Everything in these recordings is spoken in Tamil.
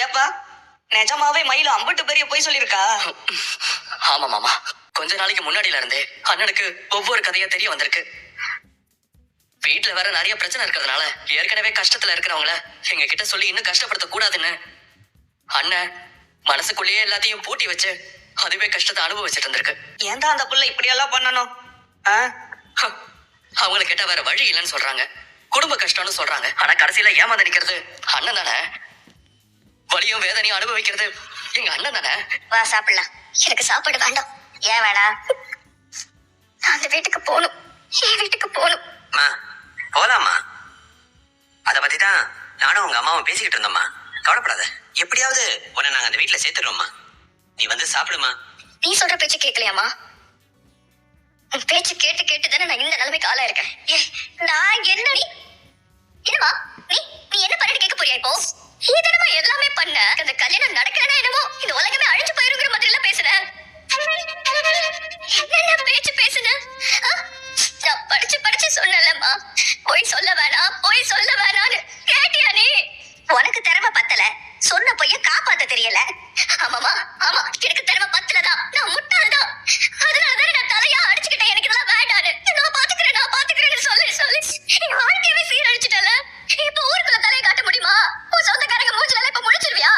ஏப்பா நிஜமாவே மயில அம்பட்டு பெரிய போய் சொல்லிருக்கா? ஆமா மாமா, கொஞ்ச நாளைக்கு முன்னாடில இருந்தே அண்ணனுக்கு ஒவ்வொரு கதையா தெரிய வந்திருக்கு. வீட்டுல வேற நிறைய பிரச்சனை இருக்கிறதுனால ஏற்கனவே கஷ்டத்துல இருக்கிறவங்கள எங்க கிட்ட சொல்லி இன்னும் கஷ்டப்படுத்த கூடாதுன்னு அண்ணன் மனசுக்குள்ளேயே எல்லாத்தையும் பூட்டி வச்சு அதுவே கஷ்டத்தை அனுபவிச்சுட்டு இருந்திருக்கு. ஏன்டா அந்த புள்ள இப்படி எல்லாம் பண்ணணும்? அவங்களை கேட்டா வேற வழி இல்லைன்னு சொல்றாங்க, குடும்ப கஷ்டம்னு சொல்றாங்க. ஆனா கடைசியில ஏமாந்து நிக்கிறது அண்ணன் தானே. வலியும் வேதனையும் அனுபவிக்கிறது எங்க அண்ணன் தானே. வா சாப்பிடலாம். எனக்கு சாப்பாடு வேண்டாம். ஏன் வேணாம்? நான் அந்த வீட்டுக்கு போகணும். என் வீட்டுக்கு போகணும். போலாமா? அத பத்தி தான் நானும் உங்க அம்மாவும் பேசிக்கிட்டு இருந்தோம்மா. கவலைப்படாத, எப்படியாவது உன்னை நாங்க அந்த வீட்டுல சேர்த்துடுறோம்மா. நீ வந்து சாப்பிடுமா. நீ சொல்ற பேச்சு கேட்கலையாமா? உன் பேச்சு கேட்டு கேட்டு தானே நான் இந்த நிலைமைக்கு ஆளா இருக்கேன். நான் என்ன என்னமா நீ நீ என்ன பண்ணிட்டு கேட்க போறியா இப்போ? இதனமா எல்லாமே பண்ண அந்த கல்யாணம் நடக்கலன்னா என்னமோ இந்த உலகமே அழிஞ்சு போயிருங்கிற மாதிரி எல்லாம் பேசுறேன். என்ன பேச்சு பேசுன? நான் படிச்சு படிச்சு சொன்னலம்மா, போய் சொல்ல வேணாம் போய் சொல்ல வேணான்னு. கேட்டியா நீ? உனக்கு திறமை பத்தல, சொன்ன பொய்ய காப்பாத்த தெரியல. ஆமாமா ஆமா, எனக்கு திறமை பத்தலதான், நான் முட்டாள்தான். அதனாலதான் நான் தலையா அடிச்சுக்கிட்டேன். எனக்கு இதெல்லாம் வேண்டான்னு. நான் பாத்துக்கிறேன்னு சொல்லி சொல்லி என் வாழ்க்கையவே சீரழிச்சிட்டல. இப்ப ஊருக்குள்ள தலையை காட்ட முடியுமா? உன் சொந்தக்காரங்க மூஞ்சில இப்ப முடிச்சிருவியா?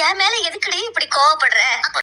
என் மேல எதுக்குடி இப்படி கோவப்படுற?